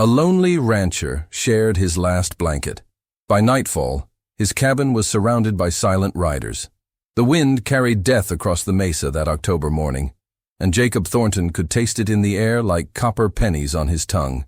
A lonely rancher shared his last blanket. By nightfall, his cabin was surrounded by silent riders. The wind carried death across the mesa that October morning, and Jacob Thornton could taste it in the air like copper pennies on his tongue.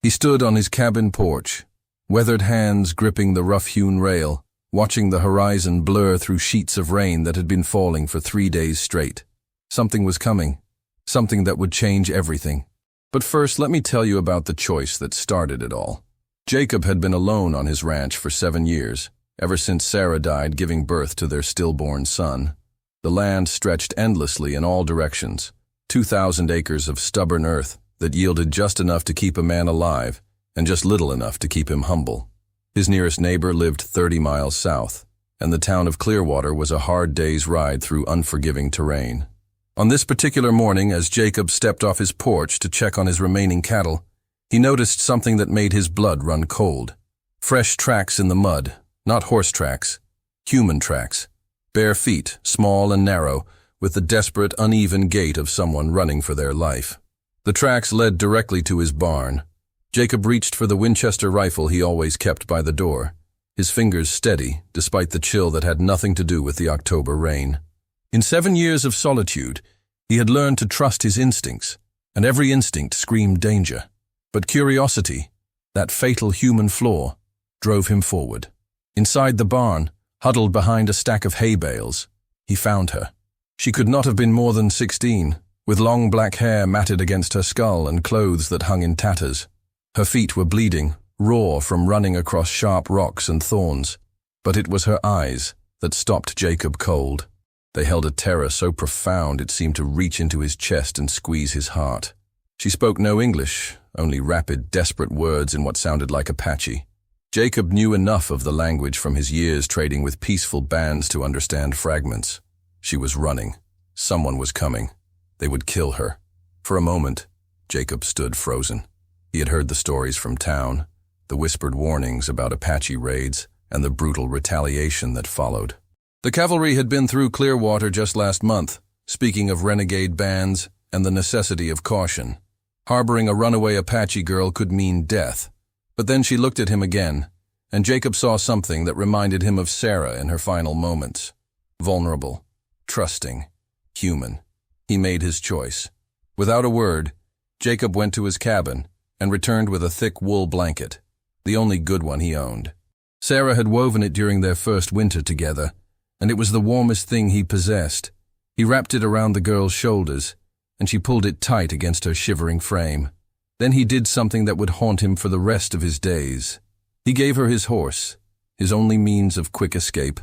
He stood on his cabin porch, weathered hands gripping the rough-hewn rail, watching the horizon blur through sheets of rain that had been falling for 3 days straight. Something was coming, something that would change everything. But first, let me tell you about the choice that started it all. Jacob had been alone on his ranch for 7 years, ever since Sarah died giving birth to their stillborn son. The land stretched endlessly in all directions, 2,000 acres of stubborn earth that yielded just enough to keep a man alive and just little enough to keep him humble. His nearest neighbor lived 30 miles south, and the town of Clearwater was a hard day's ride through unforgiving terrain. On this particular morning, as Jacob stepped off his porch to check on his remaining cattle, he noticed something that made his blood run cold. Fresh tracks in the mud, not horse tracks, human tracks. Bare feet, small and narrow, with the desperate, uneven gait of someone running for their life. The tracks led directly to his barn. Jacob reached for the Winchester rifle he always kept by the door, his fingers steady despite the chill that had nothing to do with the October rain. In 7 years of solitude, he had learned to trust his instincts, and every instinct screamed danger. But curiosity, that fatal human flaw, drove him forward. Inside the barn, huddled behind a stack of hay bales, he found her. She could not have been more than 16, with long black hair matted against her skull and clothes that hung in tatters. Her feet were bleeding, raw from running across sharp rocks and thorns, but it was her eyes that stopped Jacob cold. They held a terror so profound it seemed to reach into his chest and squeeze his heart. She spoke no English, only rapid, desperate words in what sounded like Apache. Jacob knew enough of the language from his years trading with peaceful bands to understand fragments. She was running. Someone was coming. They would kill her. For a moment, Jacob stood frozen. He had heard the stories from town, the whispered warnings about Apache raids, and the brutal retaliation that followed. The cavalry had been through Clearwater just last month, speaking of renegade bands and the necessity of caution. Harboring a runaway Apache girl could mean death. But then she looked at him again, and Jacob saw something that reminded him of Sarah in her final moments. Vulnerable, trusting, human. He made his choice. Without a word, Jacob went to his cabin and returned with a thick wool blanket, the only good one he owned. Sarah had woven it during their first winter together, and it was the warmest thing he possessed. He wrapped it around the girl's shoulders, and she pulled it tight against her shivering frame. Then he did something that would haunt him for the rest of his days. He gave her his horse, his only means of quick escape,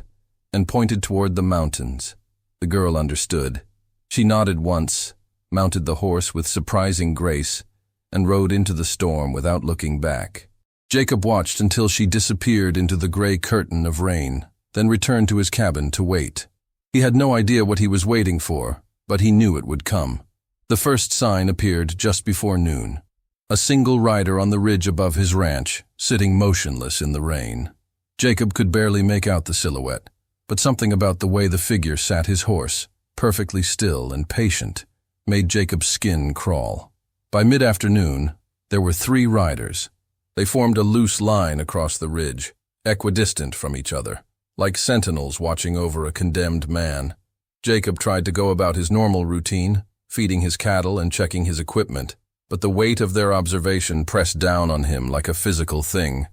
and pointed toward the mountains. The girl understood. She nodded once, mounted the horse with surprising grace, and rode into the storm without looking back. Jacob watched until she disappeared into the gray curtain of rain, then returned to his cabin to wait. He had no idea what he was waiting for, but he knew it would come. The first sign appeared just before noon. A single rider on the ridge above his ranch, sitting motionless in the rain. Jacob could barely make out the silhouette, but something about the way the figure sat his horse, perfectly still and patient, made Jacob's skin crawl. By mid-afternoon, there were 3 riders. They formed a loose line across the ridge, equidistant from each other, like sentinels watching over a condemned man. Jacob tried to go about his normal routine, feeding his cattle and checking his equipment, but the weight of their observation pressed down on him like a physical thing.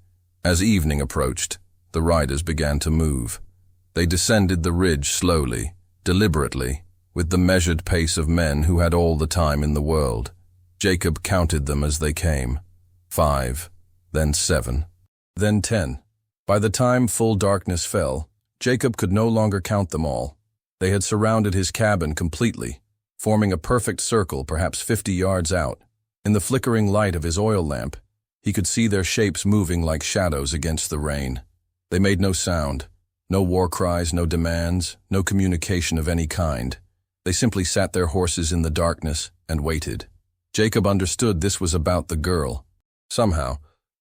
As evening approached, the riders began to move. They descended the ridge slowly, deliberately, with the measured pace of men who had all the time in the world. Jacob counted them as they came. 5, then 7, then 10. By the time full darkness fell, Jacob could no longer count them all. They had surrounded his cabin completely, forming a perfect circle perhaps 50 yards out. In the flickering light of his oil lamp, he could see their shapes moving like shadows against the rain. They made no sound, no war cries, no demands, no communication of any kind. They simply sat their horses in the darkness and waited. Jacob understood this was about the girl. Somehow,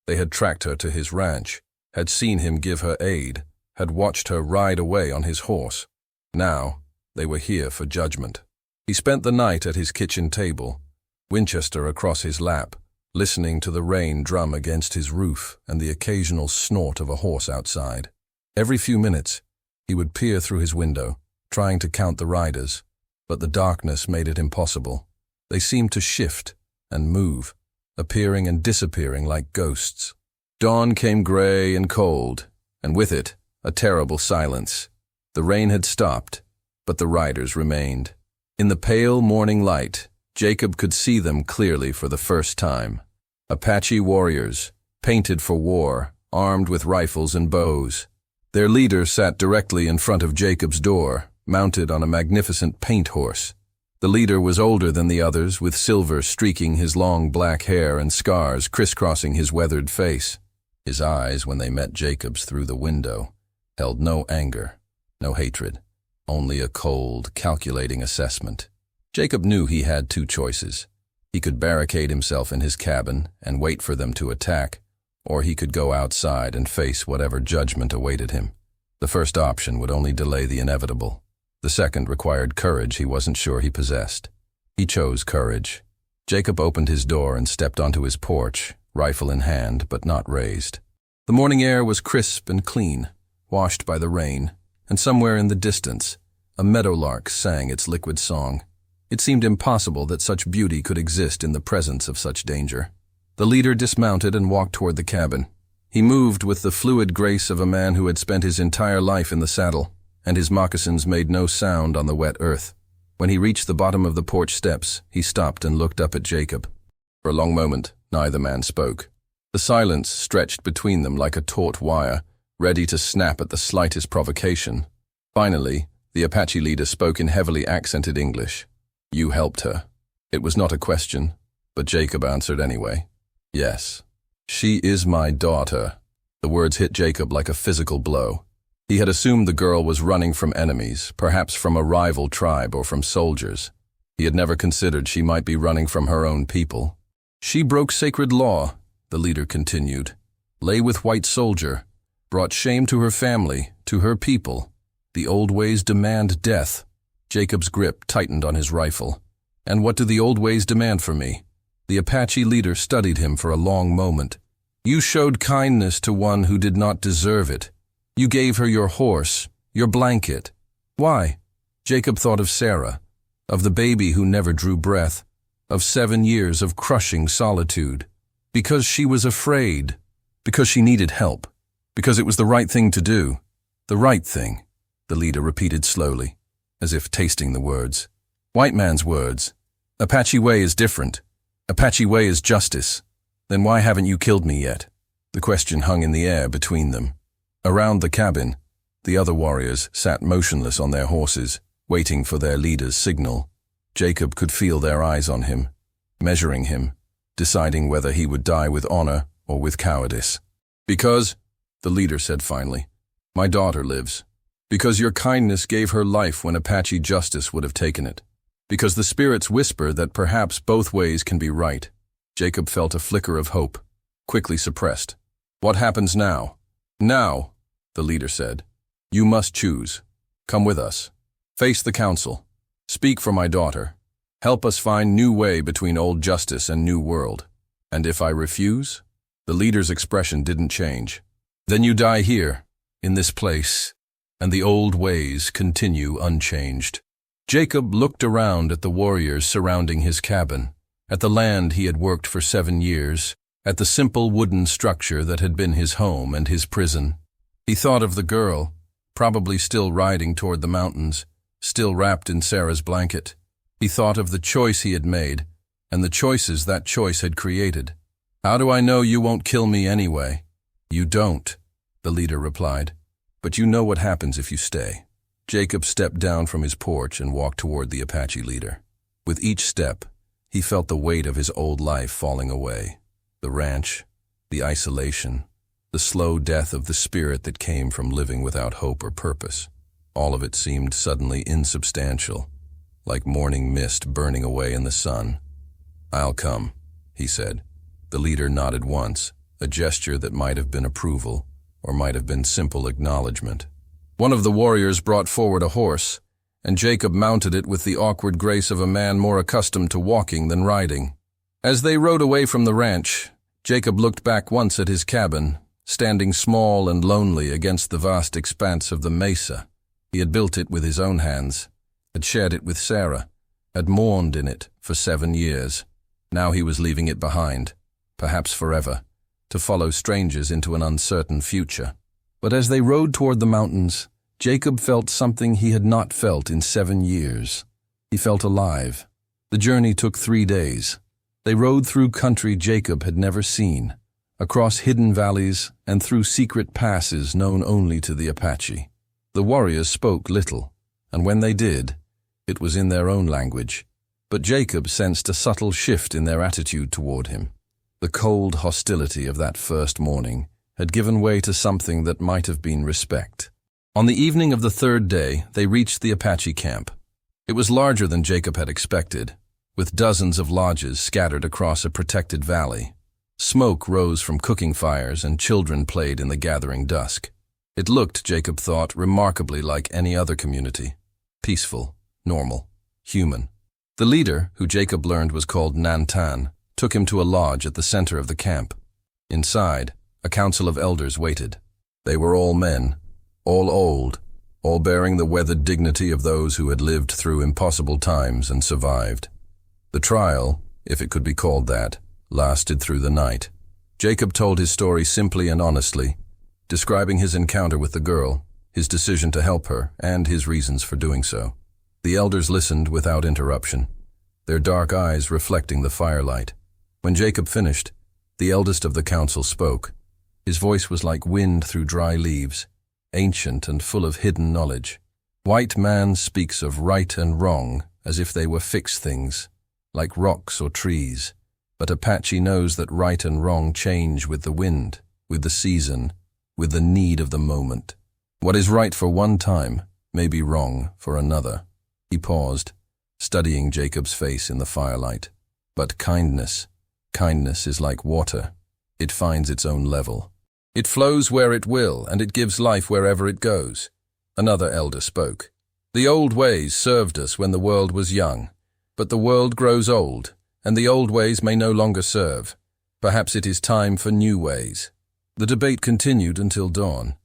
they had tracked her to his ranch, had seen him give her aid, had watched her ride away on his horse. Now, they were here for judgment. He spent the night at his kitchen table, Winchester across his lap, listening to the rain drum against his roof and the occasional snort of a horse outside. Every few minutes, he would peer through his window, trying to count the riders, but the darkness made it impossible. They seemed to shift and move, appearing and disappearing like ghosts. Dawn came gray and cold, and with it, a terrible silence. The rain had stopped, but the riders remained. In the pale morning light, Jacob could see them clearly for the first time. Apache warriors, painted for war, armed with rifles and bows. Their leader sat directly in front of Jacob's door, mounted on a magnificent paint horse. The leader was older than the others, with silver streaking his long black hair and scars crisscrossing his weathered face. His eyes, when they met Jacob's through the window, held no anger, no hatred, only a cold, calculating assessment. Jacob knew he had two choices. He could barricade himself in his cabin and wait for them to attack, or he could go outside and face whatever judgment awaited him. The first option would only delay the inevitable. The second required courage he wasn't sure he possessed. He chose courage. Jacob opened his door and stepped onto his porch, rifle in hand but not raised. The morning air was crisp and clean, washed by the rain, and somewhere in the distance, a meadowlark sang its liquid song. It seemed impossible that such beauty could exist in the presence of such danger. The leader dismounted and walked toward the cabin. He moved with the fluid grace of a man who had spent his entire life in the saddle, and his moccasins made no sound on the wet earth. When he reached the bottom of the porch steps, he stopped and looked up at Jacob. For a long moment, neither man spoke. The silence stretched between them like a taut wire, ready to snap at the slightest provocation. Finally, the Apache leader spoke in heavily accented English. "You helped her." It was not a question, but Jacob answered anyway. "Yes. She is my daughter." The words hit Jacob like a physical blow. He had assumed the girl was running from enemies, perhaps from a rival tribe or from soldiers. He had never considered she might be running from her own people. "She broke sacred law," the leader continued, "lay with white soldier, brought shame to her family, to her people. The old ways demand death." Jacob's grip tightened on his rifle. "And what do the old ways demand from me?" The Apache leader studied him for a long moment. "You showed kindness to one who did not deserve it. You gave her your horse, your blanket. Why?" Jacob thought of Sarah, of the baby who never drew breath, of 7 years of crushing solitude. Because she was afraid, because she needed help, because it was the right thing to do. "The right thing," the leader repeated slowly, as if tasting the words. "White man's words. Apache way is different. Apache way is justice. Then why haven't you killed me yet?" The question hung in the air between them. Around the cabin, the other warriors sat motionless on their horses, waiting for their leader's signal. Jacob could feel their eyes on him, measuring him, deciding whether he would die with honor or with cowardice. "Because," the leader said finally, "my daughter lives. Because your kindness gave her life when Apache justice would have taken it. Because the spirits whisper that perhaps both ways can be right." Jacob felt a flicker of hope, quickly suppressed. "What happens now?" "Now," the leader said, "you must choose. Come with us. Face the council. Speak for my daughter. Help us find new way between old justice and new world. And if I refuse?" The leader's expression didn't change. "Then you die here, in this place, and the old ways continue unchanged." Jacob looked around at the warriors surrounding his cabin, at the land he had worked for 7 years, at the simple wooden structure that had been his home and his prison. He thought of the girl, probably still riding toward the mountains, still wrapped in Sarah's blanket. He thought of the choice he had made, and the choices that choice had created. "How do I know you won't kill me anyway?" "You don't," the leader replied, "but you know what happens if you stay." Jacob stepped down from his porch and walked toward the Apache leader. With each step, he felt the weight of his old life falling away. The ranch, the isolation, the slow death of the spirit that came from living without hope or purpose. All of it seemed suddenly insubstantial, like morning mist burning away in the sun. "I'll come," he said. The leader nodded once, a gesture that might have been approval or might have been simple acknowledgement. One of the warriors brought forward a horse, and Jacob mounted it with the awkward grace of a man more accustomed to walking than riding. As they rode away from the ranch, Jacob looked back once at his cabin, standing small and lonely against the vast expanse of the mesa. He had built it with his own hands, had shared it with Sarah, had mourned in it for 7 years. Now he was leaving it behind, perhaps forever, to follow strangers into an uncertain future. But as they rode toward the mountains, Jacob felt something he had not felt in 7 years. He felt alive. The journey took 3 days. They rode through country Jacob had never seen, across hidden valleys and through secret passes known only to the Apache. The warriors spoke little, and when they did, it was in their own language. But Jacob sensed a subtle shift in their attitude toward him. The cold hostility of that first morning had given way to something that might have been respect. On the evening of the 3rd day, they reached the Apache camp. It was larger than Jacob had expected, with dozens of lodges scattered across a protected valley. Smoke rose from cooking fires and children played in the gathering dusk. It looked, Jacob thought, remarkably like any other community. Peaceful, normal, human. The leader, who Jacob learned was called Nantan, took him to a lodge at the center of the camp. Inside, a council of elders waited. They were all men, all old, all bearing the weathered dignity of those who had lived through impossible times and survived. The trial, if it could be called that, lasted through the night. Jacob told his story simply and honestly, describing his encounter with the girl, his decision to help her, and his reasons for doing so. The elders listened without interruption, their dark eyes reflecting the firelight. When Jacob finished, the eldest of the council spoke. His voice was like wind through dry leaves, ancient and full of hidden knowledge. White man speaks of right and wrong as if they were fixed things, like rocks or trees. But Apache knows that right and wrong change with the wind, with the season, with the need of the moment. What is right for one time may be wrong for another. He paused, studying Jacob's face in the firelight. But kindness is like water. It finds its own level. It flows where it will, and it gives life wherever it goes. Another elder spoke. The old ways served us when the world was young, but the world grows old, and the old ways may no longer serve. Perhaps it is time for new ways. The debate continued until dawn.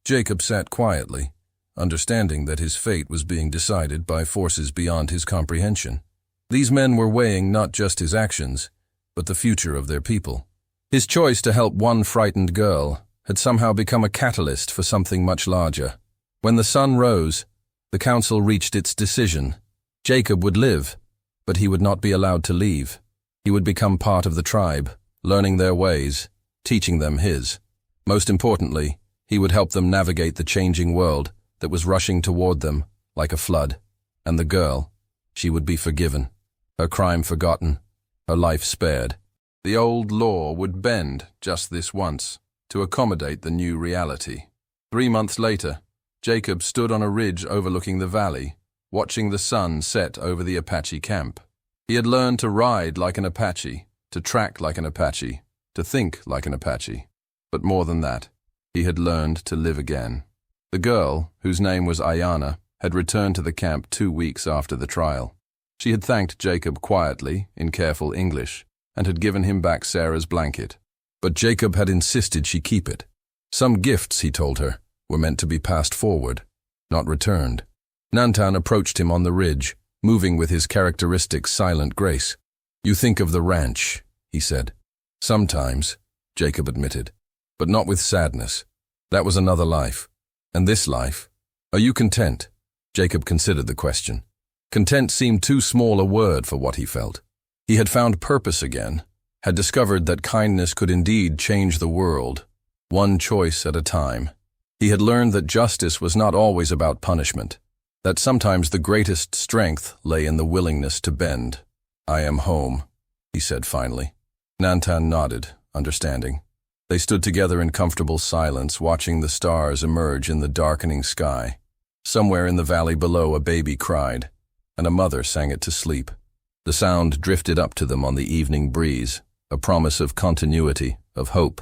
Jacob sat quietly, understanding that his fate was being decided by forces beyond his comprehension. These men were weighing not just his actions, but the future of their people. His choice to help one frightened girl had somehow become a catalyst for something much larger. When the sun rose, the council reached its decision. Jacob would live, but he would not be allowed to leave. He would become part of the tribe, learning their ways, teaching them his. Most importantly, he would help them navigate the changing world that was rushing toward them like a flood. And the girl, she would be forgiven, her crime forgotten, her life spared. The old law would bend just this once to accommodate the new reality. 3 months later, Jacob stood on a ridge overlooking the valley, watching the sun set over the Apache camp. He had learned to ride like an Apache, to track like an Apache, to think like an Apache. But more than that, he had learned to live again. The girl, whose name was Ayana, had returned to the camp 2 weeks after the trial. She had thanked Jacob quietly, in careful English, and had given him back Sarah's blanket. But Jacob had insisted she keep it. Some gifts, he told her, were meant to be passed forward, not returned. Nantan approached him on the ridge, moving with his characteristic silent grace. "You think of the ranch," he said. "Sometimes," Jacob admitted, "but not with sadness. That was another life. And this life? Are you content?" Jacob considered the question. Content seemed too small a word for what he felt. He had found purpose again, had discovered that kindness could indeed change the world, one choice at a time. He had learned that justice was not always about punishment, that sometimes the greatest strength lay in the willingness to bend. "I am home," he said finally. Nantan nodded, understanding. They stood together in comfortable silence, watching the stars emerge in the darkening sky. Somewhere in the valley below, a baby cried, and a mother sang it to sleep. The sound drifted up to them on the evening breeze, a promise of continuity, of hope,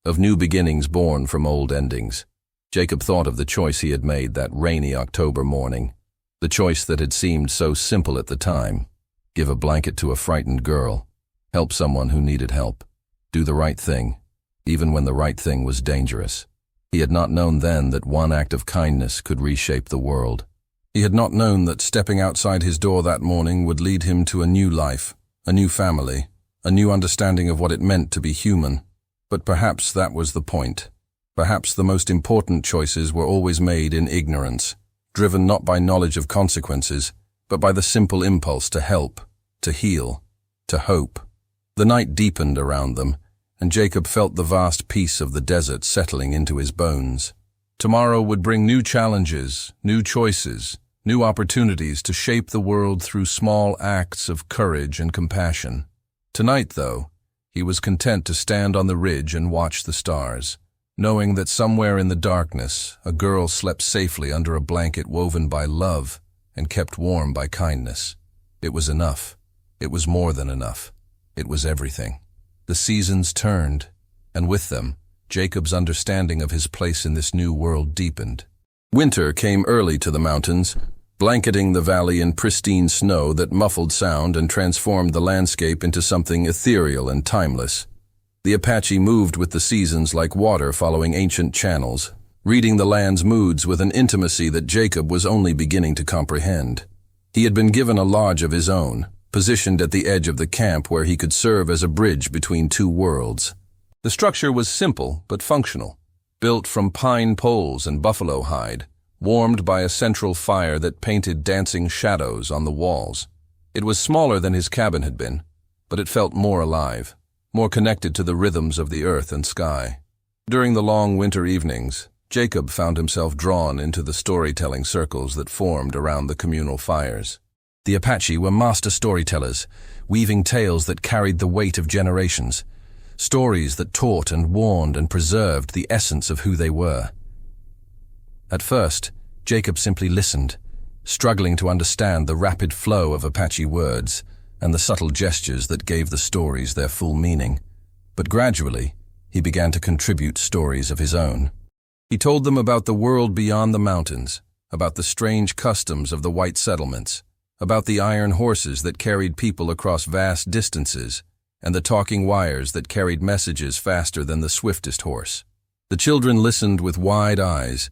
of new beginnings born from old endings. Jacob thought of the choice he had made that rainy October morning, the choice that had seemed so simple at the time: give a blanket to a frightened girl. Help someone who needed help. Do the right thing, even when the right thing was dangerous. He had not known then that one act of kindness could reshape the world. He had not known that stepping outside his door that morning would lead him to a new life, a new family, a new understanding of what it meant to be human. But perhaps that was the point. Perhaps the most important choices were always made in ignorance, driven not by knowledge of consequences, but by the simple impulse to help, to heal, to hope. The night deepened around them, and Jacob felt the vast peace of the desert settling into his bones. Tomorrow would bring new challenges, new choices, new opportunities to shape the world through small acts of courage and compassion. Tonight, though, he was content to stand on the ridge and watch the stars, knowing that somewhere in the darkness a girl slept safely under a blanket woven by love and kept warm by kindness. It was enough. It was more than enough. It was everything. The seasons turned, and with them, Jacob's understanding of his place in this new world deepened. Winter came early to the mountains, blanketing the valley in pristine snow that muffled sound and transformed the landscape into something ethereal and timeless. The Apache moved with the seasons like water following ancient channels, reading the land's moods with an intimacy that Jacob was only beginning to comprehend. He had been given a lodge of his own, positioned at the edge of the camp where he could serve as a bridge between two worlds. The structure was simple but functional, built from pine poles and buffalo hide, warmed by a central fire that painted dancing shadows on the walls. It was smaller than his cabin had been, but it felt more alive, more connected to the rhythms of the earth and sky. During the long winter evenings, Jacob found himself drawn into the storytelling circles that formed around the communal fires. The Apache were master storytellers, weaving tales that carried the weight of generations, stories that taught and warned and preserved the essence of who they were. At first, Jacob simply listened, struggling to understand the rapid flow of Apache words and the subtle gestures that gave the stories their full meaning. But gradually, he began to contribute stories of his own. He told them about the world beyond the mountains, about the strange customs of the white settlements, about the iron horses that carried people across vast distances, and the talking wires that carried messages faster than the swiftest horse. The children listened with wide eyes,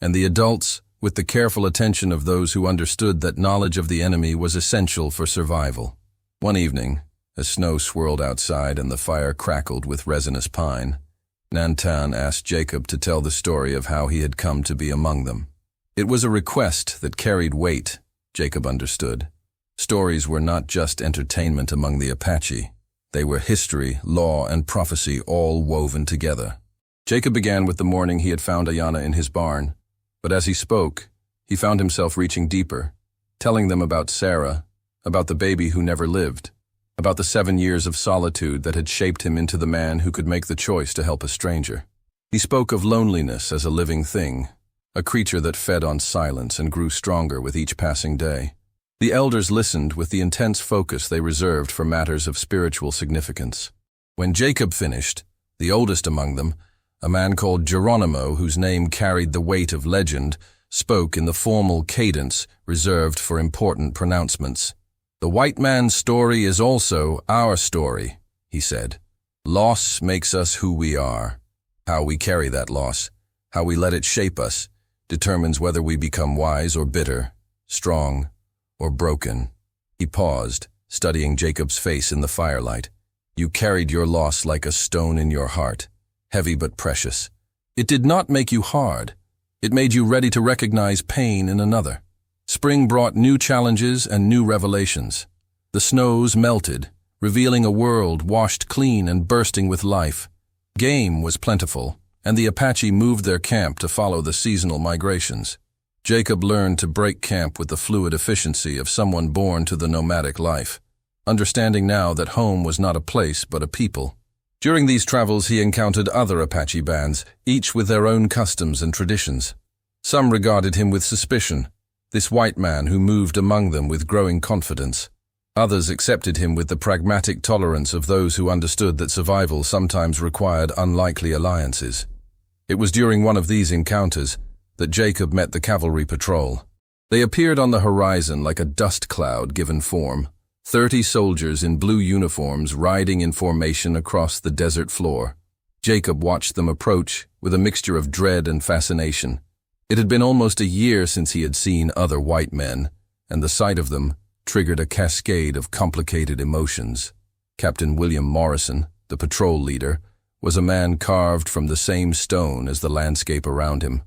and the adults with the careful attention of those who understood that knowledge of the enemy was essential for survival. One evening, as snow swirled outside and the fire crackled with resinous pine, Nantan asked Jacob to tell the story of how he had come to be among them. It was a request that carried weight, Jacob understood. Stories were not just entertainment among the Apache. They were history, law, and prophecy all woven together. Jacob began with the morning he had found Ayana in his barn, but as he spoke, he found himself reaching deeper, telling them about Sarah, about the baby who never lived, about the 7 years of solitude that had shaped him into the man who could make the choice to help a stranger. He spoke of loneliness as a living thing, a creature that fed on silence and grew stronger with each passing day. The elders listened with the intense focus they reserved for matters of spiritual significance. When Jacob finished, the oldest among them, a man called Geronimo, whose name carried the weight of legend, spoke in the formal cadence reserved for important pronouncements. "The white man's story is also our story," he said. "Loss makes us who we are. How we carry that loss, how we let it shape us, determines whether we become wise or bitter, strong or broken." He paused, studying Jacob's face in the firelight. "You carried your loss like a stone in your heart, heavy but precious. It did not make you hard. It made you ready to recognize pain in another. Spring brought new challenges and new revelations. The snows melted, revealing a world washed clean and bursting with life. Game was plentiful, and the Apache moved their camp to follow the seasonal migrations. Jacob learned to break camp with the fluid efficiency of someone born to the nomadic life, understanding now that home was not a place but a people. During these travels he encountered other Apache bands, each with their own customs and traditions. Some regarded him with suspicion, this white man who moved among them with growing confidence. Others accepted him with the pragmatic tolerance of those who understood that survival sometimes required unlikely alliances. It was during one of these encounters that Jacob met the cavalry patrol. They appeared on the horizon like a dust cloud given form, 30 soldiers in blue uniforms riding in formation across the desert floor. Jacob watched them approach with a mixture of dread and fascination. It had been almost a year since he had seen other white men, and the sight of them triggered a cascade of complicated emotions. Captain William Morrison, the patrol leader, was a man carved from the same stone as the landscape around him.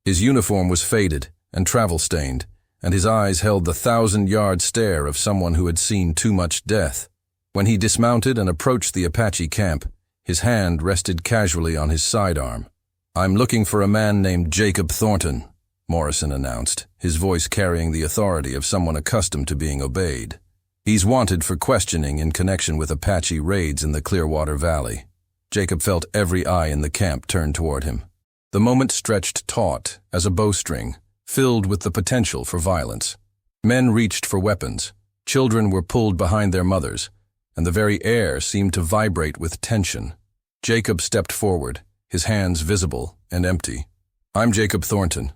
His uniform was faded and travel-stained, and his eyes held the 1,000-yard stare of someone who had seen too much death. When he dismounted and approached the Apache camp, his hand rested casually on his sidearm. "I'm looking for a man named Jacob Thornton," Morrison announced, his voice carrying the authority of someone accustomed to being obeyed. "He's wanted for questioning in connection with Apache raids in the Clearwater Valley." Jacob felt every eye in the camp turn toward him. The moment stretched taut as a bowstring, filled with the potential for violence. Men reached for weapons, children were pulled behind their mothers, and the very air seemed to vibrate with tension. Jacob stepped forward, his hands visible and empty. "I'm Jacob Thornton."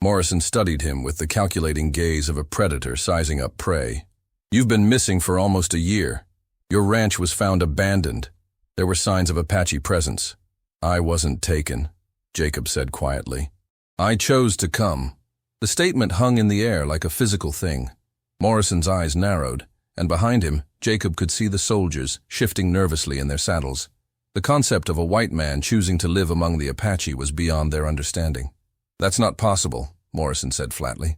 Morrison studied him with the calculating gaze of a predator sizing up prey. "You've been missing for almost a year. Your ranch was found abandoned. There were signs of Apache presence." "I wasn't taken," Jacob said quietly. "I chose to come." The statement hung in the air like a physical thing. Morrison's eyes narrowed, and behind him, Jacob could see the soldiers shifting nervously in their saddles. The concept of a white man choosing to live among the Apache was beyond their understanding. "That's not possible," Morrison said flatly.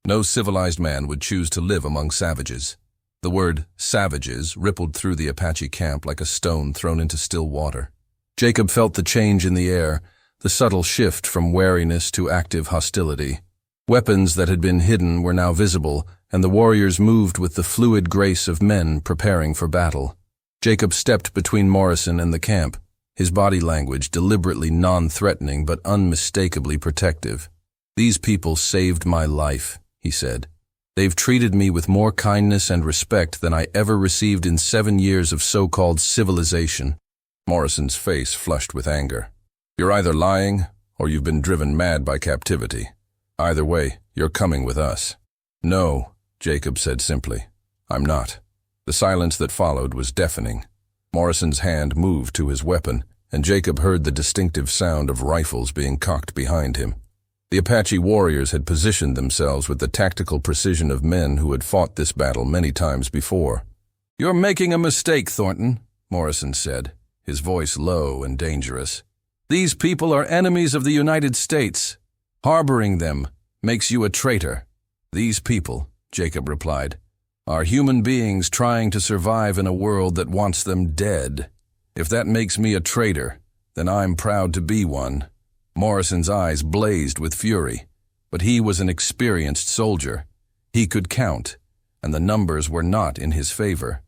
"No civilized man would choose to live among savages." The word savages rippled through the Apache camp like a stone thrown into still water. Jacob felt the change in the air, the subtle shift from wariness to active hostility. Weapons that had been hidden were now visible, and the warriors moved with the fluid grace of men preparing for battle. Jacob stepped between Morrison and the camp, his body language deliberately non-threatening but unmistakably protective. "These people saved my life," he said. "They've treated me with more kindness and respect than I ever received in 7 years of so-called civilization." Morrison's face flushed with anger. "You're either lying, or you've been driven mad by captivity. Either way, you're coming with us." "No," Jacob said simply. "I'm not." The silence that followed was deafening. Morrison's hand moved to his weapon, and Jacob heard the distinctive sound of rifles being cocked behind him. The Apache warriors had positioned themselves with the tactical precision of men who had fought this battle many times before. "You're making a mistake, Thornton," Morrison said, his voice low and dangerous. "These people are enemies of the United States. Harboring them makes you a traitor." "These people," Jacob replied, "are human beings trying to survive in a world that wants them dead. If that makes me a traitor, then I'm proud to be one." Morrison's eyes blazed with fury, but he was an experienced soldier. He could count, and the numbers were not in his favor.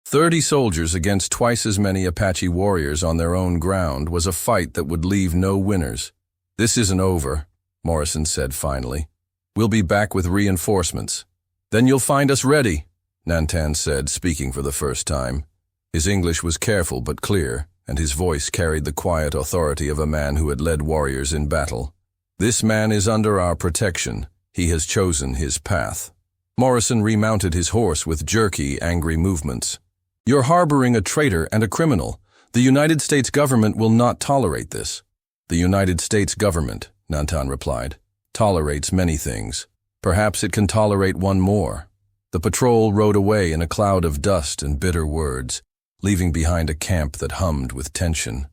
30 soldiers against twice as many Apache warriors on their own ground was a fight that would leave no winners. "This isn't over," Morrison said finally. "We'll be back with reinforcements." "Then you'll find us ready," Nantan said, speaking for the first time. His English was careful but clear, and his voice carried the quiet authority of a man who had led warriors in battle. "This man is under our protection. He has chosen his path." Morrison remounted his horse with jerky, angry movements. "You're harboring a traitor and a criminal. The United States government will not tolerate this." "The United States government," Nantan replied, "tolerates many things. Perhaps it can tolerate one more." The patrol rode away in a cloud of dust and bitter words, leaving behind a camp that hummed with tension.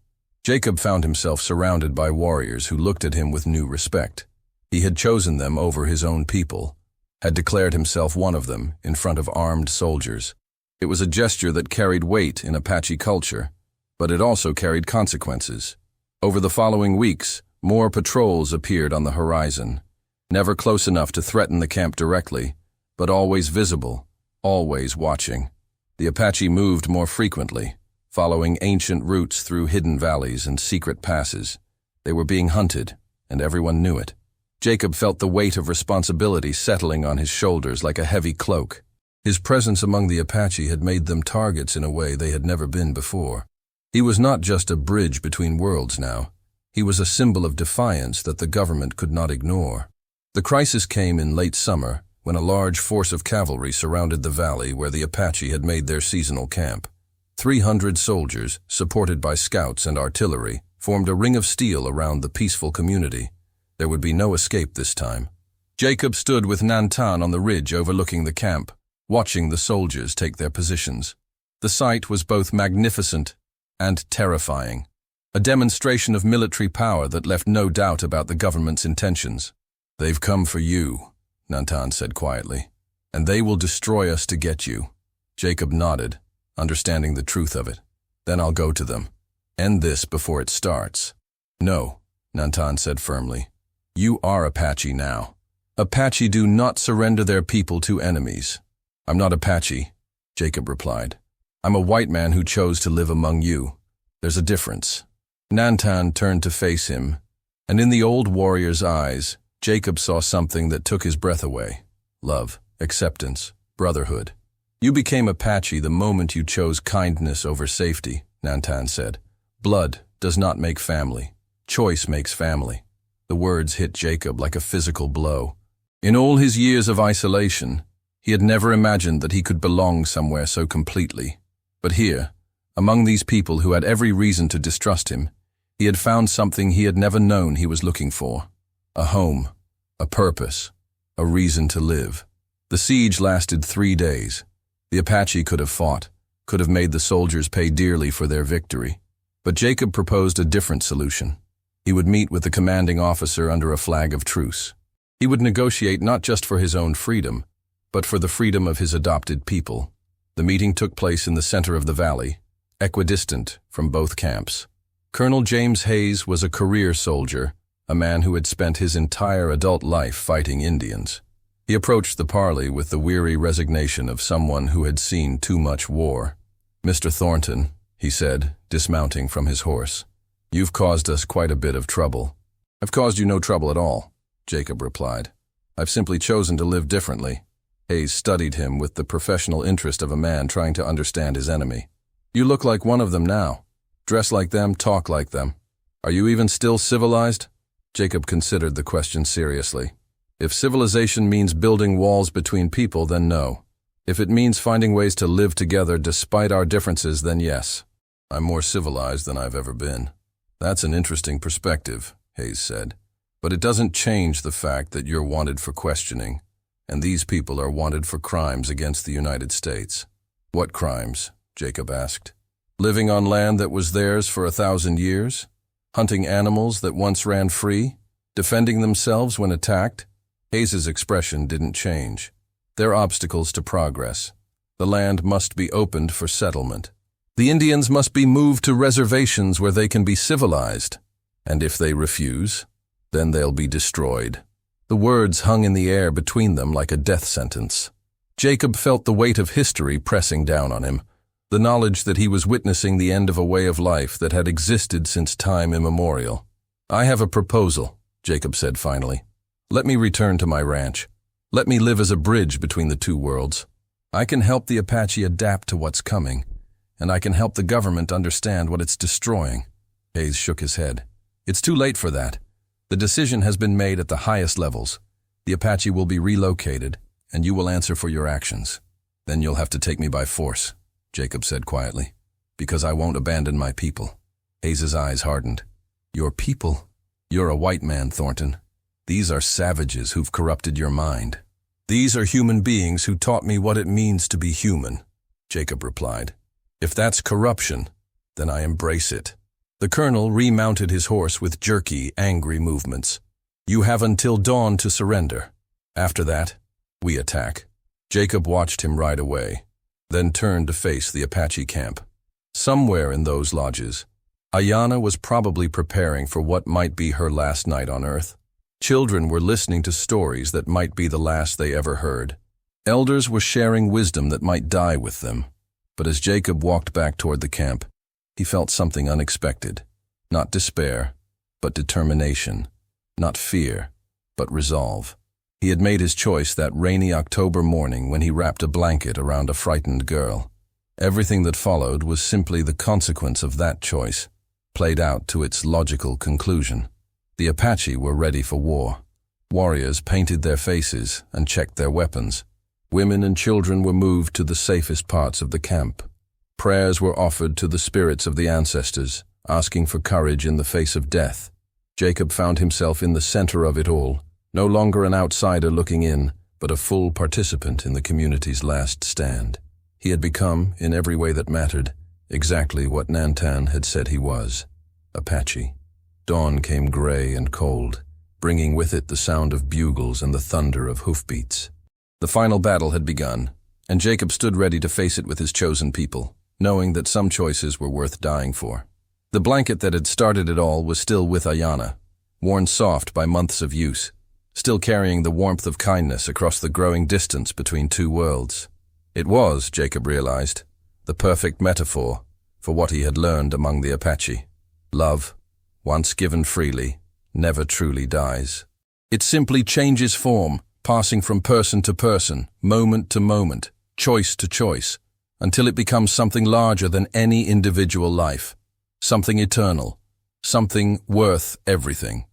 Jacob found himself surrounded by warriors who looked at him with new respect. He had chosen them over his own people, had declared himself one of them in front of armed soldiers. It was a gesture that carried weight in Apache culture, but it also carried consequences. Over the following weeks, more patrols appeared on the horizon, never close enough to threaten the camp directly, but always visible, always watching. The Apache moved more frequently, following ancient routes through hidden valleys and secret passes. They were being hunted, and everyone knew it. Jacob felt the weight of responsibility settling on his shoulders like a heavy cloak. His presence among the Apache had made them targets in a way they had never been before. He was not just a bridge between worlds now. He was a symbol of defiance that the government could not ignore. The crisis came in late summer, when a large force of cavalry surrounded the valley where the Apache had made their seasonal camp. 300 soldiers, supported by scouts and artillery, formed a ring of steel around the peaceful community. There would be no escape this time. Jacob stood with Nantan on the ridge overlooking the camp, watching the soldiers take their positions. The sight was both magnificent and terrifying, a demonstration of military power that left no doubt about the government's intentions. "They've come for you," Nantan said quietly, "and they will destroy us to get you." Jacob nodded, understanding the truth of it. "Then I'll go to them. End this before it starts." "No," Nantan said firmly. "You are Apache now. Apache do not surrender their people to enemies." "I'm not Apache," Jacob replied. "I'm a white man who chose to live among you. There's a difference." Nantan turned to face him, and in the old warrior's eyes, Jacob saw something that took his breath away. Love, acceptance, brotherhood. "You became Apache the moment you chose kindness over safety," Nantan said. "Blood does not make family. Choice makes family." The words hit Jacob like a physical blow. In all his years of isolation, he had never imagined that he could belong somewhere so completely. But here, among these people who had every reason to distrust him, he had found something he had never known he was looking for. A home, a purpose, a reason to live. The siege lasted 3 days. The Apache could have fought, could have made the soldiers pay dearly for their victory. But Jacob proposed a different solution. He would meet with the commanding officer under a flag of truce. He would negotiate not just for his own freedom, but for the freedom of his adopted people. The meeting took place in the center of the valley, equidistant from both camps. Colonel James Hayes was a career soldier, a man who had spent his entire adult life fighting Indians. He approached the parley with the weary resignation of someone who had seen too much war. "Mr. Thornton," he said, dismounting from his horse, "you've caused us quite a bit of trouble." "I've caused you no trouble at all," Jacob replied. "I've simply chosen to live differently." Hayes studied him with the professional interest of a man trying to understand his enemy. "You look like one of them now. Dress like them, talk like them. Are you even still civilized?" Jacob considered the question seriously. If civilization means building walls between people, then no. If it means finding ways to live together despite our differences, then yes. "I'm more civilized than I've ever been." "That's an interesting perspective," Hayes said. "But it doesn't change the fact that you're wanted for questioning, and these people are wanted for crimes against the United States." "What crimes?" Jacob asked. "Living on land that was theirs for 1,000 years? Hunting animals that once ran free? Defending themselves when attacked?" Hayes's expression didn't change. "They're obstacles to progress. The land must be opened for settlement. The Indians must be moved to reservations where they can be civilized. And if they refuse, then they'll be destroyed." The words hung in the air between them like a death sentence. Jacob felt the weight of history pressing down on him, the knowledge that he was witnessing the end of a way of life that had existed since time immemorial. "I have a proposal," Jacob said finally. "Let me return to my ranch. Let me live as a bridge between the two worlds. I can help the Apache adapt to what's coming, and I can help the government understand what it's destroying." Hayes shook his head. "It's too late for that. The decision has been made at the highest levels. The Apache will be relocated, and you will answer for your actions. Then you'll have to take me by force," Jacob said quietly, "because I won't abandon my people." Hayes's eyes hardened. "Your people? You're a white man, Thornton. These are savages who've corrupted your mind." "These are human beings who taught me what it means to be human," Jacob replied. "If that's corruption, then I embrace it." The colonel remounted his horse with jerky, angry movements. "You have until dawn to surrender. After that, we attack." Jacob watched him ride away, then turned to face the Apache camp. Somewhere in those lodges, Ayanna was probably preparing for what might be her last night on Earth. Children were listening to stories that might be the last they ever heard. Elders were sharing wisdom that might die with them. But as Jacob walked back toward the camp, he felt something unexpected. Not despair, but determination. Not fear, but resolve. He had made his choice that rainy October morning when he wrapped a blanket around a frightened girl. Everything that followed was simply the consequence of that choice, played out to its logical conclusion. The Apache were ready for war. Warriors painted their faces and checked their weapons. Women and children were moved to the safest parts of the camp. Prayers were offered to the spirits of the ancestors, asking for courage in the face of death. Jacob found himself in the center of it all, no longer an outsider looking in, but a full participant in the community's last stand. He had become, in every way that mattered, exactly what Nantan had said he was: Apache. Dawn came gray and cold, bringing with it the sound of bugles and the thunder of hoofbeats. The final battle had begun, and Jacob stood ready to face it with his chosen people, knowing that some choices were worth dying for. The blanket that had started it all was still with Ayana, worn soft by months of use, still carrying the warmth of kindness across the growing distance between two worlds. It was, Jacob realized, the perfect metaphor for what he had learned among the Apache. Love, once given freely, never truly dies. It simply changes form, passing from person to person, moment to moment, choice to choice, until it becomes something larger than any individual life, something eternal, something worth everything.